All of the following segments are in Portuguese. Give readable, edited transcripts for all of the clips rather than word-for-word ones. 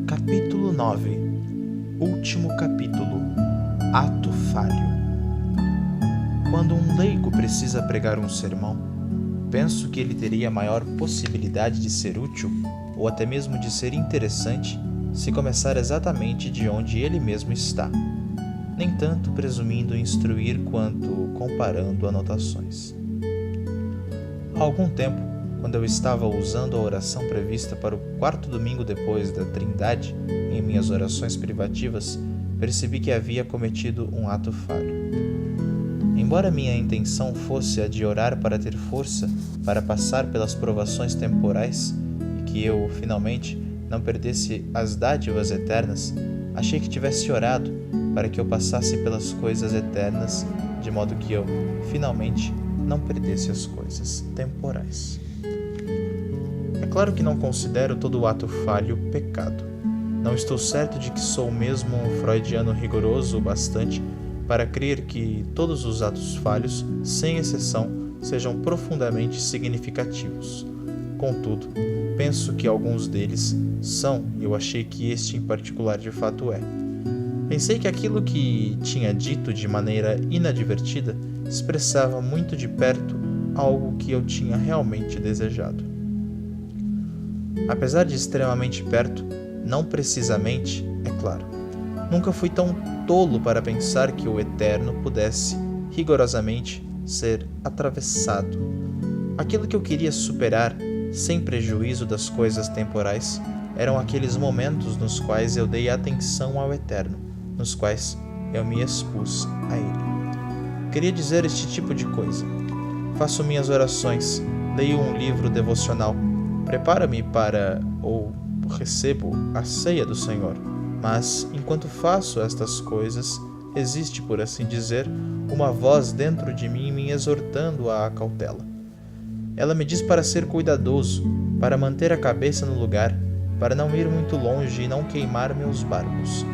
Capítulo 9. Último capítulo. Ato falho. Quando um leigo precisa pregar um sermão, penso que ele teria maior possibilidade de ser útil, ou até mesmo de ser interessante, se começar exatamente de onde ele mesmo está, nem tanto presumindo instruir quanto comparando anotações. Há algum tempo, quando eu estava usando a oração prevista para o quarto domingo depois da Trindade em minhas orações privativas, percebi que havia cometido um ato falho. Embora minha intenção fosse a de orar para ter força para passar pelas provações temporais e que eu, finalmente, não perdesse as dádivas eternas, achei que tivesse orado para que eu passasse pelas coisas eternas, de modo que eu, finalmente, não perdesse as coisas temporais. É claro que não considero todo ato falho pecado. Não estou certo de que sou mesmo um freudiano rigoroso o bastante para crer que todos os atos falhos, sem exceção, sejam profundamente significativos. Contudo, penso que alguns deles são, e eu achei que este em particular de fato é. Pensei que aquilo que tinha dito de maneira inadvertida expressava muito de perto algo que eu tinha realmente desejado. Apesar de extremamente perto, não precisamente, é claro. Nunca fui tão tolo para pensar que o eterno pudesse, rigorosamente, ser atravessado. Aquilo que eu queria superar, sem prejuízo das coisas temporais, eram aqueles momentos nos quais eu dei atenção ao eterno, nos quais eu me expus a ele. Queria dizer este tipo de coisa. Faço minhas orações, leio um livro devocional, preparo-me para ou recebo a ceia do Senhor, mas enquanto faço estas coisas, existe, por assim dizer, uma voz dentro de mim me exortando à cautela. Ela me diz para ser cuidadoso, para manter a cabeça no lugar, para não ir muito longe e não queimar meus barcos.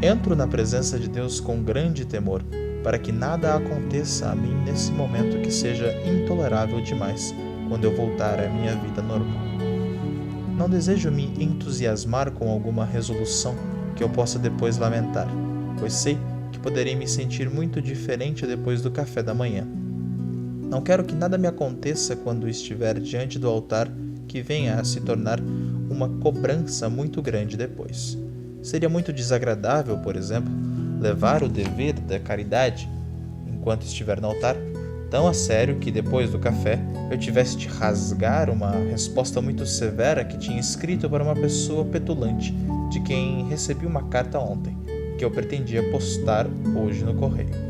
Entro na presença de Deus com grande temor, para que nada aconteça a mim nesse momento que seja intolerável demais quando eu voltar à minha vida normal. Não desejo me entusiasmar com alguma resolução que eu possa depois lamentar, pois sei que poderei me sentir muito diferente depois do café da manhã. Não quero que nada me aconteça quando estiver diante do altar que venha a se tornar uma cobrança muito grande depois. Seria muito desagradável, por exemplo, levar o dever da caridade, enquanto estiver no altar, tão a sério que depois do café eu tivesse de rasgar uma resposta muito severa que tinha escrito para uma pessoa petulante, de quem recebi uma carta ontem, que eu pretendia postar hoje no correio.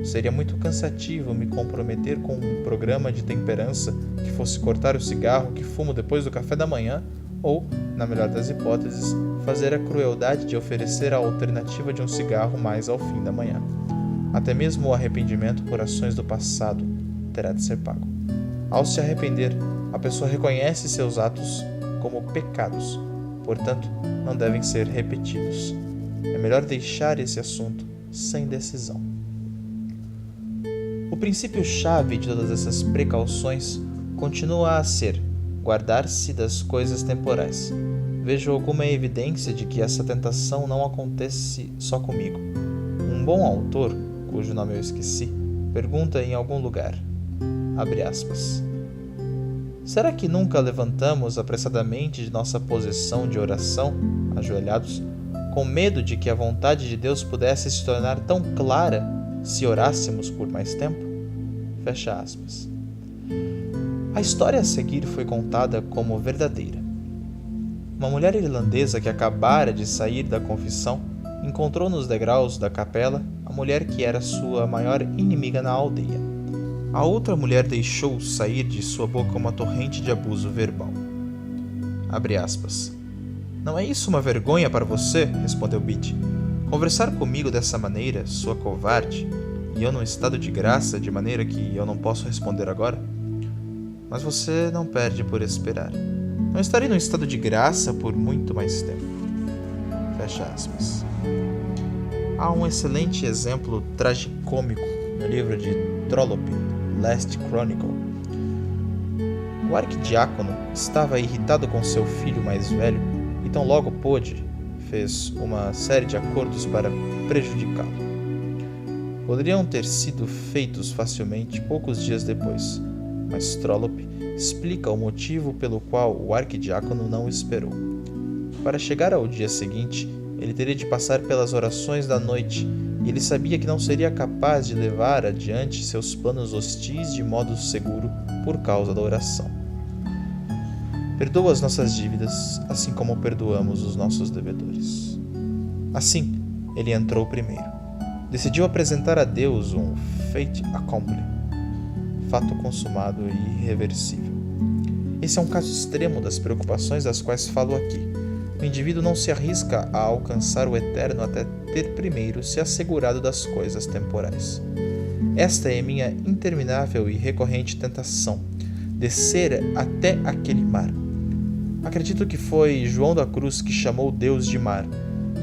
Seria muito cansativo me comprometer com um programa de temperança que fosse cortar o cigarro que fumo depois do café da manhã ou, na melhor das hipóteses, fazer a crueldade de oferecer a alternativa de um cigarro mais ao fim da manhã. Até mesmo o arrependimento por ações do passado terá de ser pago. Ao se arrepender, a pessoa reconhece seus atos como pecados, portanto, não devem ser repetidos. É melhor deixar esse assunto sem decisão. O princípio-chave de todas essas precauções continua a ser guardar-se das coisas temporais. Vejo alguma evidência de que essa tentação não acontece só comigo. Um bom autor, cujo nome eu esqueci, pergunta em algum lugar, abre aspas, será que nunca levantamos apressadamente de nossa posição de oração, ajoelhados, com medo de que a vontade de Deus pudesse se tornar tão clara se orássemos por mais tempo? Fecha aspas. A história a seguir foi contada como verdadeira. Uma mulher irlandesa que acabara de sair da confissão encontrou nos degraus da capela a mulher que era sua maior inimiga na aldeia. A outra mulher deixou sair de sua boca uma torrente de abuso verbal. Abre aspas. Não é isso uma vergonha para você? Respondeu Biddy. Conversar comigo dessa maneira, sua covarde, e eu num estado de graça, de maneira que eu não posso responder agora? Mas você não perde por esperar. Não estarei num estado de graça por muito mais tempo. Fecha aspas. Há um excelente exemplo tragicômico no livro de Trollope, Last Chronicle. O arquidiácono estava irritado com seu filho mais velho e tão logo pôde, fez uma série de acordos para prejudicá-lo. Poderiam ter sido feitos facilmente poucos dias depois, mas Trollope explica o motivo pelo qual o arquidiácono não esperou. Para chegar ao dia seguinte, ele teria de passar pelas orações da noite, e ele sabia que não seria capaz de levar adiante seus planos hostis de modo seguro por causa da oração. Perdoa as nossas dívidas, assim como perdoamos os nossos devedores. Assim, ele entrou primeiro. Decidiu apresentar a Deus um fait accompli, fato consumado e irreversível. Esse é um caso extremo das preocupações das quais falo aqui. O indivíduo não se arrisca a alcançar o eterno até ter primeiro se assegurado das coisas temporais. Esta é minha interminável e recorrente tentação, descer até aquele mar. Acredito que foi João da Cruz que chamou Deus de mar,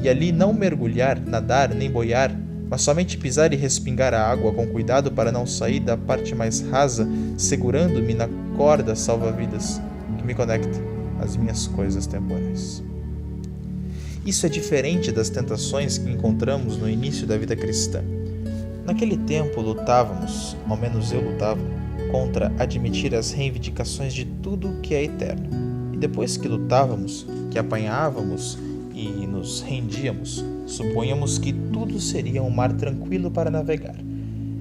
e ali não mergulhar, nadar nem boiar, mas somente pisar e respingar a água com cuidado para não sair da parte mais rasa, segurando-me na corda salva-vidas que me conecta às minhas coisas temporais. Isso é diferente das tentações que encontramos no início da vida cristã. Naquele tempo lutávamos, ao menos eu lutava, contra admitir as reivindicações de tudo que é eterno. E depois que lutávamos, que apanhávamos e nos rendíamos, supunhamos que tudo seria um mar tranquilo para navegar.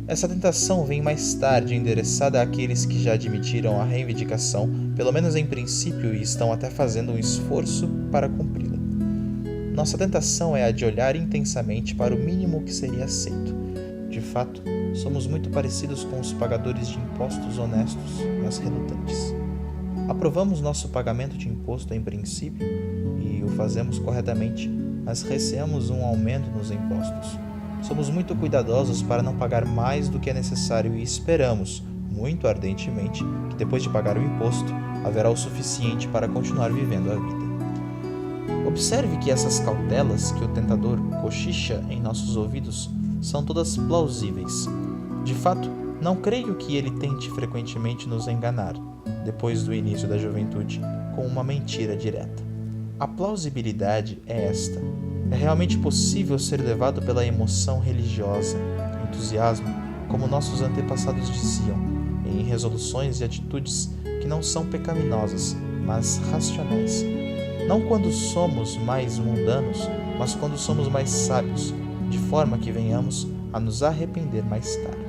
Essa tentação vem mais tarde endereçada àqueles que já admitiram a reivindicação, pelo menos em princípio, e estão até fazendo um esforço para cumpri-la. Nossa tentação é a de olhar intensamente para o mínimo que seria aceito. De fato, somos muito parecidos com os pagadores de impostos honestos, mas relutantes. Aprovamos nosso pagamento de imposto em princípio e o fazemos corretamente, mas receamos um aumento nos impostos. Somos muito cuidadosos para não pagar mais do que é necessário e esperamos, muito ardentemente, que depois de pagar o imposto, haverá o suficiente para continuar vivendo a vida. Observe que essas cautelas que o tentador cochicha em nossos ouvidos são todas plausíveis. De fato, não creio que ele tente frequentemente nos enganar, depois do início da juventude, com uma mentira direta. A plausibilidade é esta. É realmente possível ser levado pela emoção religiosa, entusiasmo, como nossos antepassados diziam, em resoluções e atitudes que não são pecaminosas, mas racionais. Não quando somos mais mundanos, mas quando somos mais sábios, de forma que venhamos a nos arrepender mais tarde.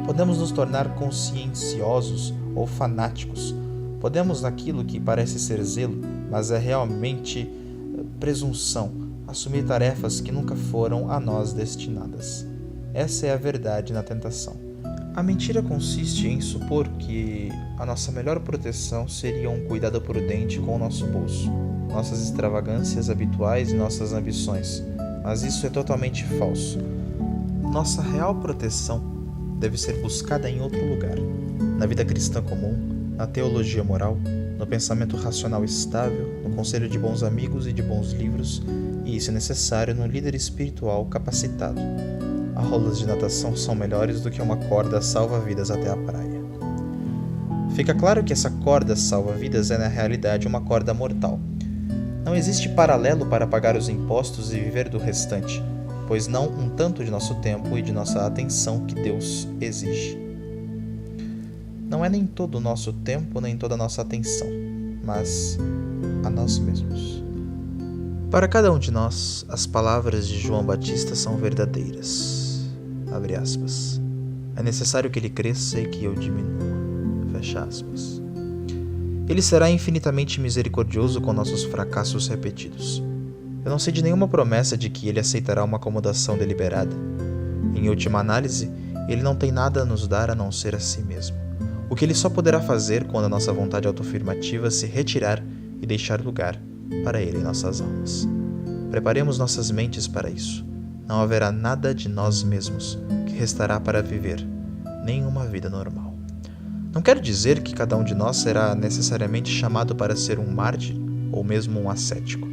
Podemos nos tornar conscienciosos ou fanáticos. Podemos, naquilo que parece ser zelo, mas é realmente presunção, assumir tarefas que nunca foram a nós destinadas. Essa é a verdade na tentação. A mentira consiste em supor que a nossa melhor proteção seria um cuidado prudente com o nosso bolso, nossas extravagâncias habituais e nossas ambições, mas isso é totalmente falso. Nossa real proteção deve ser buscada em outro lugar, na vida cristã comum, na teologia moral, no pensamento racional estável, no conselho de bons amigos e de bons livros, e, se necessário, no líder espiritual capacitado. Rolas de natação são melhores do que uma corda salva-vidas até a praia. Fica claro que essa corda salva-vidas é na realidade uma corda mortal. Não existe paralelo para pagar os impostos e viver do restante, pois não um tanto de nosso tempo e de nossa atenção que Deus exige. Não é nem todo o nosso tempo nem toda a nossa atenção, mas a nós mesmos. Para cada um de nós, as palavras de João Batista são verdadeiras. Abre aspas. É necessário que ele cresça e que eu diminua. Fecha aspas. Ele será infinitamente misericordioso com nossos fracassos repetidos. Eu não sei de nenhuma promessa de que ele aceitará uma acomodação deliberada. Em última análise, ele não tem nada a nos dar a não ser a si mesmo. O que ele só poderá fazer quando a nossa vontade autoafirmativa se retirar e deixar lugar para ele em nossas almas. Preparemos nossas mentes para isso. Não haverá nada de nós mesmos que restará para viver, nem uma vida normal. Não quero dizer que cada um de nós será necessariamente chamado para ser um mártir ou mesmo um ascético.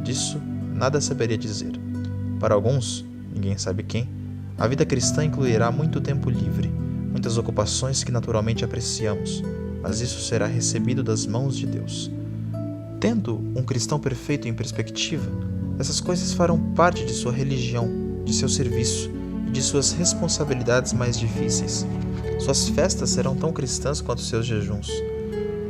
Disso, nada saberia dizer. Para alguns, ninguém sabe quem, a vida cristã incluirá muito tempo livre, muitas ocupações que naturalmente apreciamos, mas isso será recebido das mãos de Deus. Tendo um cristão perfeito em perspectiva, essas coisas farão parte de sua religião, de seu serviço e de suas responsabilidades mais difíceis. Suas festas serão tão cristãs quanto seus jejuns.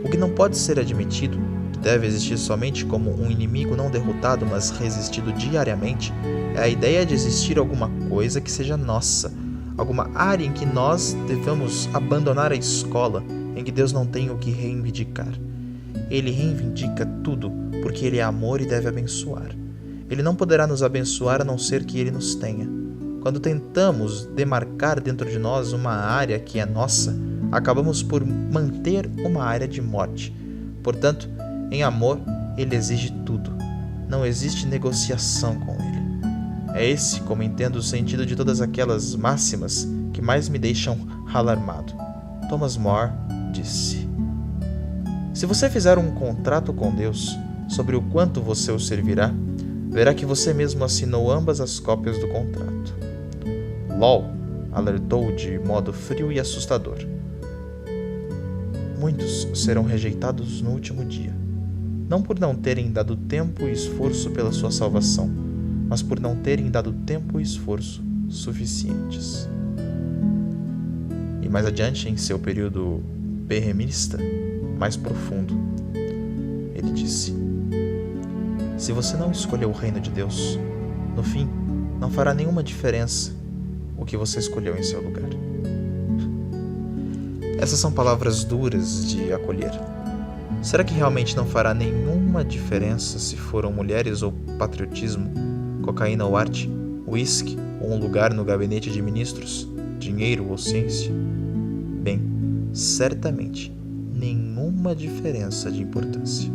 O que não pode ser admitido, que deve existir somente como um inimigo não derrotado, mas resistido diariamente, é a ideia de existir alguma coisa que seja nossa, alguma área em que nós devamos abandonar a escola, em que Deus não tem o que reivindicar. Ele reivindica tudo, porque Ele é amor e deve abençoar. Ele não poderá nos abençoar a não ser que Ele nos tenha. Quando tentamos demarcar dentro de nós uma área que é nossa, acabamos por manter uma área de morte. Portanto, em amor, Ele exige tudo. Não existe negociação com Ele. É esse, como entendo o sentido de todas aquelas máximas, que mais me deixam alarmado. Thomas More disse: se você fizer um contrato com Deus sobre o quanto você o servirá, verá que você mesmo assinou ambas as cópias do contrato. Lowell alertou de modo frio e assustador: muitos serão rejeitados no último dia, não por não terem dado tempo e esforço pela sua salvação, mas por não terem dado tempo e esforço suficientes. E mais adiante, em seu período pessimista, mais profundo, ele disse: se você não escolher o reino de Deus, no fim, não fará nenhuma diferença o que você escolheu em seu lugar. Essas são palavras duras de acolher. Será que realmente não fará nenhuma diferença se foram mulheres ou patriotismo, cocaína ou arte, uísque ou um lugar no gabinete de ministros, dinheiro ou ciência? Bem, certamente nenhuma diferença de importância.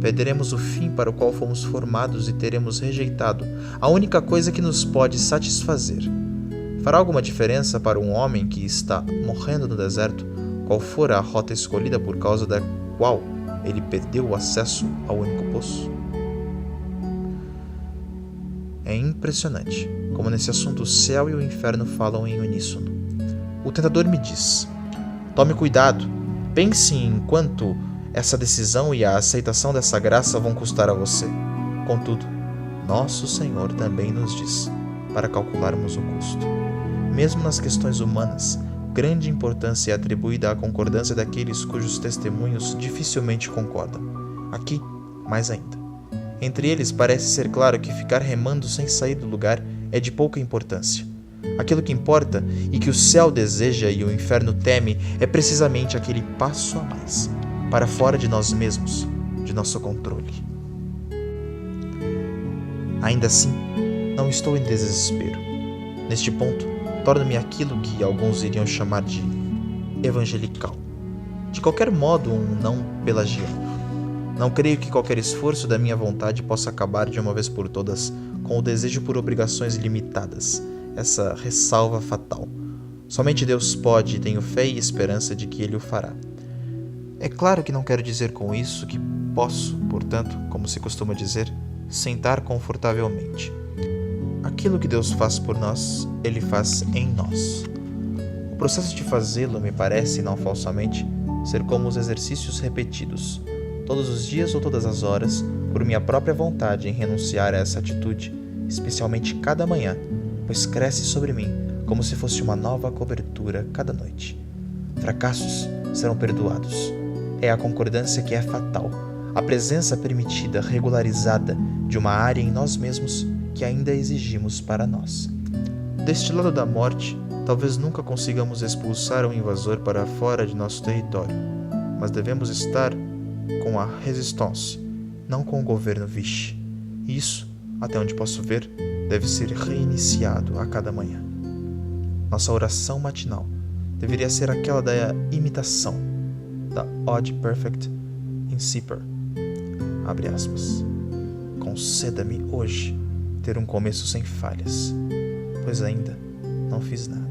Perderemos o fim para o qual fomos formados e teremos rejeitado a única coisa que nos pode satisfazer. Fará alguma diferença para um homem que está morrendo no deserto qual for a rota escolhida por causa da qual ele perdeu o acesso ao único poço? É impressionante como nesse assunto o céu e o inferno falam em uníssono. O tentador me diz: tome cuidado, pense em quanto essa decisão e a aceitação dessa graça vão custar a você. Contudo, nosso Senhor também nos diz para calcularmos o custo. Mesmo nas questões humanas, grande importância é atribuída à concordância daqueles cujos testemunhos dificilmente concordam. Aqui, mais ainda. Entre eles parece ser claro que ficar remando sem sair do lugar é de pouca importância. Aquilo que importa e que o céu deseja e o inferno teme é precisamente aquele passo a mais, para fora de nós mesmos, de nosso controle. Ainda assim, não estou em desespero. Neste ponto, torno-me aquilo que alguns iriam chamar de evangelical. De qualquer modo, um não pelagiano. Não creio que qualquer esforço da minha vontade possa acabar de uma vez por todas com o desejo por obrigações limitadas, essa ressalva fatal. Somente Deus pode e tenho fé e esperança de que Ele o fará. É claro que não quero dizer com isso que posso, portanto, como se costuma dizer, sentar confortavelmente. Aquilo que Deus faz por nós, Ele faz em nós. O processo de fazê-lo me parece, não falsamente, ser como os exercícios repetidos, todos os dias ou todas as horas, por minha própria vontade em renunciar a essa atitude, especialmente cada manhã, pois cresce sobre mim como se fosse uma nova cobertura cada noite. Fracassos serão perdoados. É a concordância que é fatal, a presença permitida, regularizada, de uma área em nós mesmos que ainda exigimos para nós. Deste lado da morte, talvez nunca consigamos expulsar o invasor para fora de nosso território, mas devemos estar com a resistência, não com o governo Vichy. Isso, até onde posso ver, deve ser reiniciado a cada manhã. Nossa oração matinal deveria ser aquela da imitação, da Odd Perfect Incipher. Abre aspas. Conceda-me hoje ter um começo sem falhas, pois ainda não fiz nada.